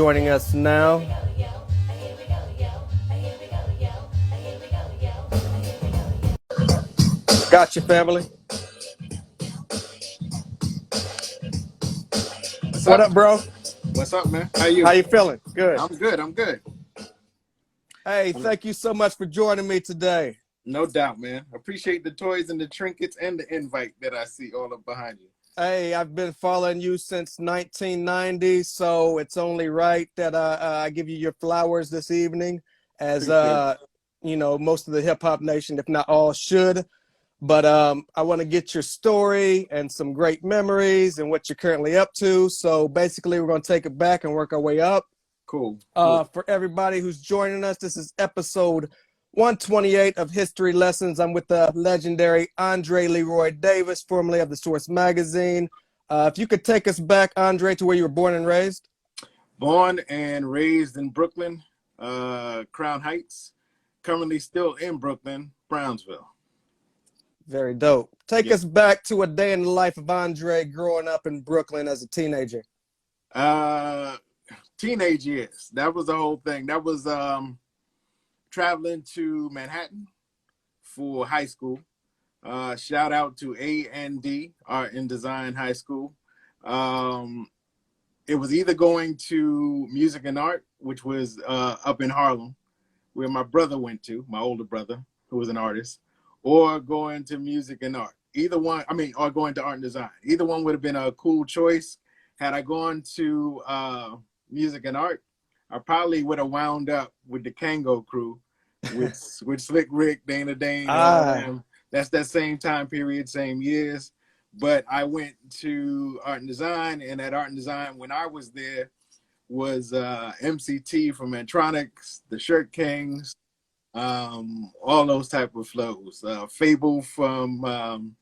Joining us now. Got your family. What's What up? up, bro? What's up, man? How How you? you feeling? Good. I'm good. I'm good. Hey, thank you so much for joining me today. No doubt, man. Appreciate the toys and the trinkets and the invite that I see all up behind you. Hey, I've been following you since 1990, so it's only right that I give you your flowers this evening, as Appreciate it. most of the hip hop nation, if not all, should. But I want to get your story and some great memories and what you're currently up to. So basically, we're going to take it back and work our way up. Cool. Cool. For everybody who's joining us, this is episode 128 of History Lessons. I'm with the legendary Andre Leroy Davis, formerly of the Source magazine. If you could take us back, Andre, to where you were born and raised. Born and raised in Brooklyn, Crown Heights. Currently still in Brooklyn, Brownsville. Very dope. Take Yeah. us back to a day in the life of Andre growing up in Brooklyn as a teenager. Uh, Teenage years. That was the whole thing. That was traveling to Manhattan for high school. Shout out to A&D, Art and Design High School. It was either going to Music and Art, which was up in Harlem, where my brother went to, my older brother, who was an artist, or going to Music and Art. Either one, or going to Art and Design. Either one would have been a cool choice. Had I gone to Music and Art, I probably would have wound up with the Kango crew, with Slick Rick, Dana Dane, and all them. That's that same time period, same years. But I went to Art and Design, and at Art and Design, when I was there, was MCT from Mantronics, the Shirt Kings, all those type of flows. Fable from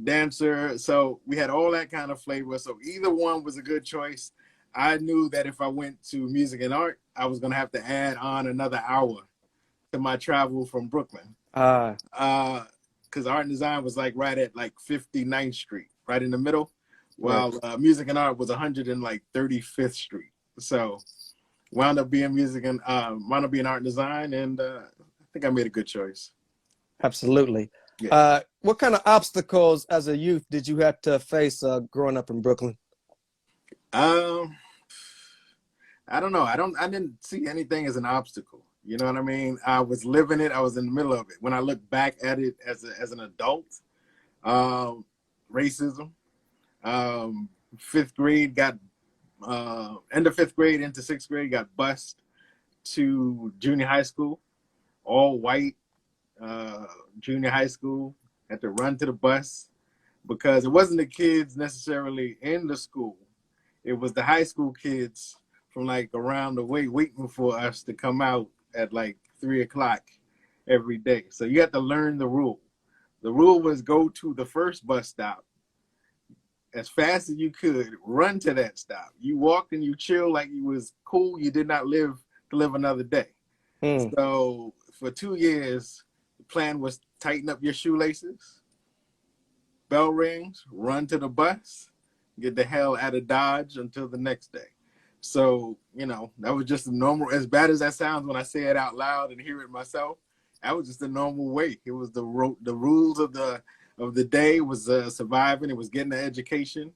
Dancer. So we had all that kind of flavor. So either one was a good choice. I knew that if I went to Music and Art, I was going to have to add on another hour to my travel from Brooklyn. Because Art and Design was like right at like 59th Street, right in the middle, while Music and Art was 135th Street. So wound up being Art and Design, and I think I made a good choice. Absolutely. Yeah. What kind of obstacles as a youth did you have to face growing up in Brooklyn? I don't know. I didn't see anything as an obstacle. You know what I mean? I was living it. I was in the middle of it. When I look back at it as an adult, racism, fifth grade got, end of fifth grade into sixth grade, got bused to junior high school, all white, junior high school, had to run to the bus because it wasn't the kids necessarily in the school. It was the high school kids from like around the way waiting for us to come out at like 3:00 every day. So you had to learn the rule. The rule was go to the first bus stop as fast as you could, run to that stop. You walked and you chilled like you was cool. You did not live to live another day. So for 2 years, the plan was tighten up your shoelaces, bell rings, run to the bus, get the hell out of Dodge until the next day. So, that was just a normal, as bad as that sounds when I say it out loud and hear it myself, that was just a normal way. It was the rules of the day was surviving. It was getting the education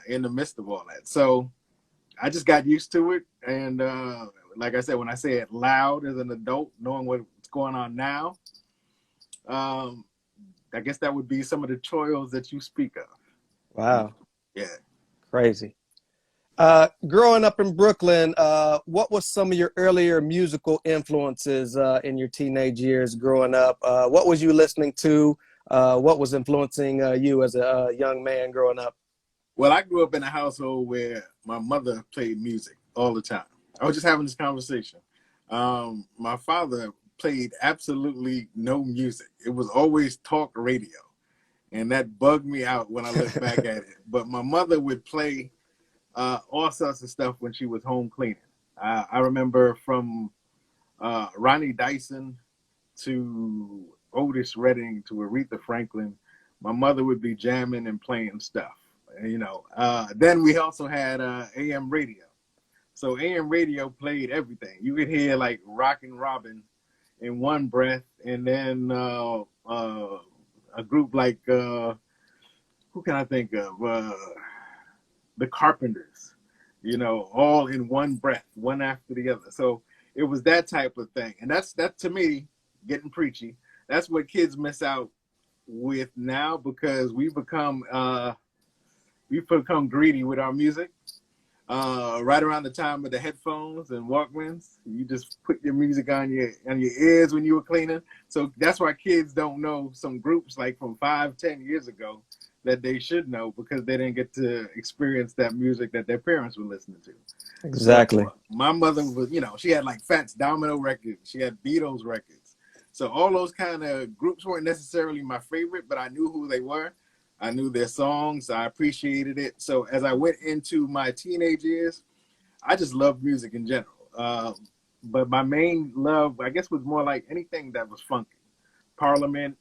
in the midst of all that. So I just got used to it. And like I said, when I say it loud as an adult, knowing what's going on now, I guess that would be some of the toils that you speak of. Wow. Yeah. Crazy. Growing up in Brooklyn, what was some of your earlier musical influences in your teenage years growing up? What was you listening to? What was influencing you as a young man growing up? Well, I grew up in a household where my mother played music all the time. I was just having this conversation. My father played absolutely no music. It was always talk radio. And that bugged me out when I look back at it. But my mother would play all sorts of stuff when she was home cleaning. I remember from Ronnie Dyson to Otis Redding to Aretha Franklin, my mother would be jamming and playing stuff. Then we also had AM radio. So AM radio played everything. You could hear like Rockin' Robin in one breath, and then a group like who can I think of? The Carpenters, you know, all in one breath, one after the other. So it was that type of thing, and that to me, getting preachy. That's what kids miss out with now because we've become greedy with our music. Right around the time of the headphones and Walkmans, you just put your music on your ears when you were cleaning. So that's why kids don't know some groups like from 5-10 years ago that they should know because they didn't get to experience that music that their parents were listening to. Exactly. So my mother was, you know, she had like Fats Domino records, she had Beatles records. So all those kind of groups weren't necessarily my favorite, but I knew who they were. I knew their songs. I appreciated it. So as I went into my teenage years, I just loved music in general. But my main love, I guess, was more like anything that was funky. Parliament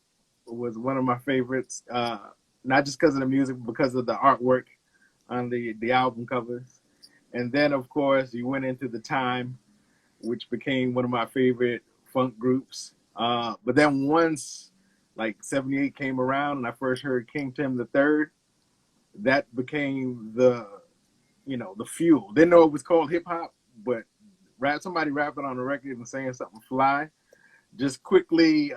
was one of my favorites, not just because of the music, but because of the artwork on the album covers. And then, of course, you went into The Time, which became one of my favorite funk groups. But then once like 78 came around and I first heard King Tim III, that became the fuel. Didn't know it was called hip hop, but somebody rapping on a record and saying something fly just quickly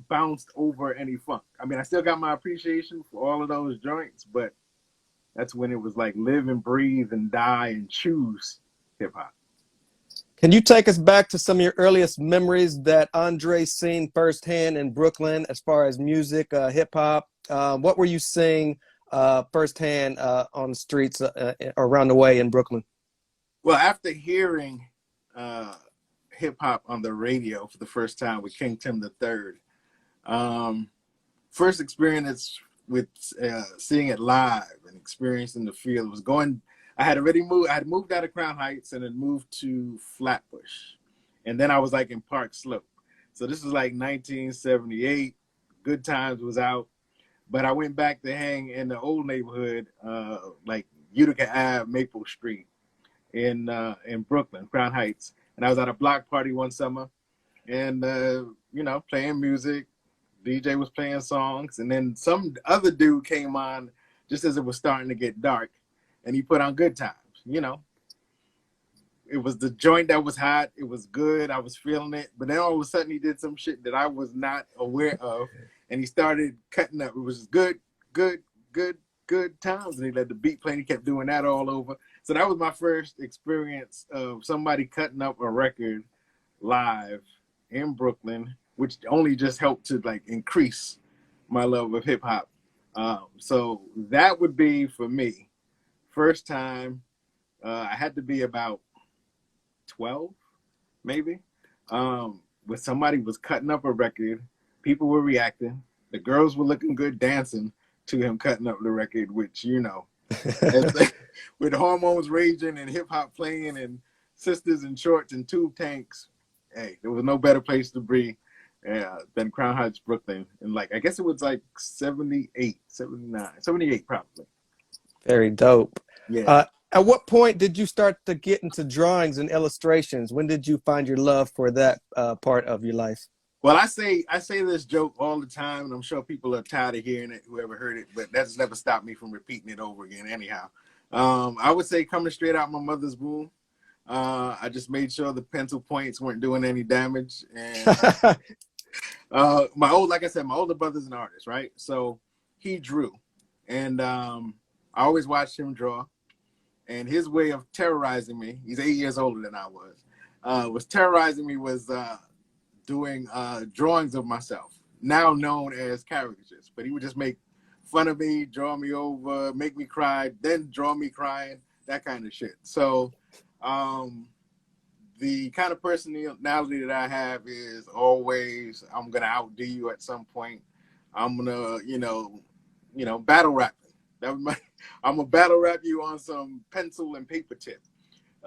bounced over any funk. I mean, I still got my appreciation for all of those joints, but that's when it was like live and breathe and die and choose hip hop. Can you take us back to some of your earliest memories that Andre seen firsthand in Brooklyn as far as music, hip hop? What were you seeing firsthand on the streets around the way in Brooklyn? Well, after hearing hip hop on the radio for the first time with King Tim III, first experience with seeing it live and experiencing the feel was going. I had moved out of Crown Heights and had moved to Flatbush. And then I was like in Park Slope. So this was like 1978. Good Times was out. But I went back to hang in the old neighborhood, like Utica Ave, Maple Street in Brooklyn, Crown Heights. And I was at a block party one summer and, playing music. DJ was playing songs. And then some other dude came on just as it was starting to get dark. And he put on Good Times, you know. It was the joint that was hot. It was good. I was feeling it. But then all of a sudden he did some shit that I was not aware of. And he started cutting up. It was good times. And he let the beat play and he kept doing that all over. So that was my first experience of somebody cutting up a record live in Brooklyn, which only just helped to like increase my love of hip hop. So that would be for me. First time, I had to be about 12, maybe, when somebody was cutting up a record. People were reacting. The girls were looking good dancing to him cutting up the record, which, you know, with hormones raging and hip-hop playing and sisters in shorts and tube tanks, hey, there was no better place to be than Crown Heights, Brooklyn. And, like, I guess it was like 78 probably. Very dope. Yeah. At what point did you start to get into drawings and illustrations? When did you find your love for that part of your life? Well, I say this joke all the time, and I'm sure people are tired of hearing it, whoever heard it, but that's never stopped me from repeating it over again anyhow. I would say coming straight out my mother's womb, I just made sure the pencil points weren't doing any damage. And my older brother's an artist, right? So he drew. And I always watched him draw, and his way of terrorizing me, he's 8 years older than I was terrorizing me was doing drawings of myself, now known as caricatures. But he would just make fun of me, draw me over, make me cry, then draw me crying, that kind of shit. So the kind of personality that I have is always, I'm going to outdo you at some point. I'm going to, battle rap. I'm gonna battle rap you on some pencil and paper tip.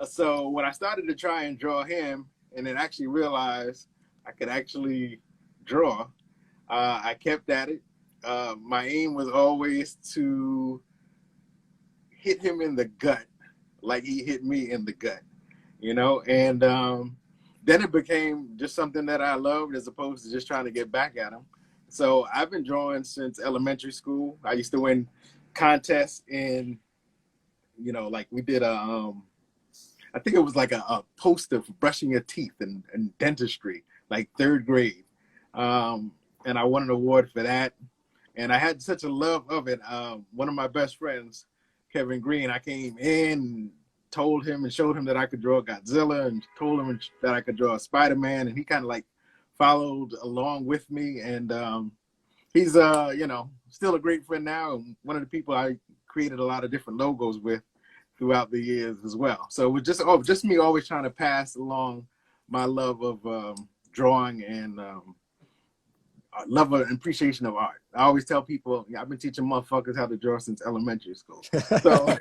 So when I started to try and draw him, and then actually realized I could actually draw, I kept at it. My aim was always to hit him in the gut, like he hit me in the gut. and then it became just something that I loved as opposed to just trying to get back at them. So I've been drawing since elementary school. I used to win contests in, like we did I think it was like a poster for brushing your teeth and dentistry, like third grade. And I won an award for that. And I had such a love of it. One of my best friends, Kevin Green, I came in, told him and showed him that I could draw Godzilla, and told him that I could draw Spider-Man, and he kind of like followed along with me. And he's still a great friend now, and one of the people I created a lot of different logos with throughout the years as well. So it was just me always trying to pass along my love of drawing and love and appreciation of art. I always tell people, I've been teaching motherfuckers how to draw since elementary school. So,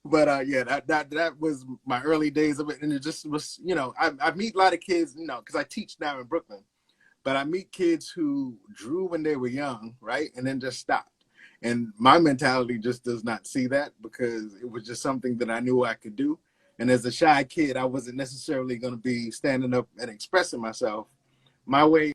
but yeah, that was my early days of it, and it just was, I meet a lot of kids, because I teach now in Brooklyn, but I meet kids who drew when they were young, right, and then just stopped. And my mentality just does not see that, because it was just something that I knew I could do. And as a shy kid, I wasn't necessarily going to be standing up and expressing myself. My way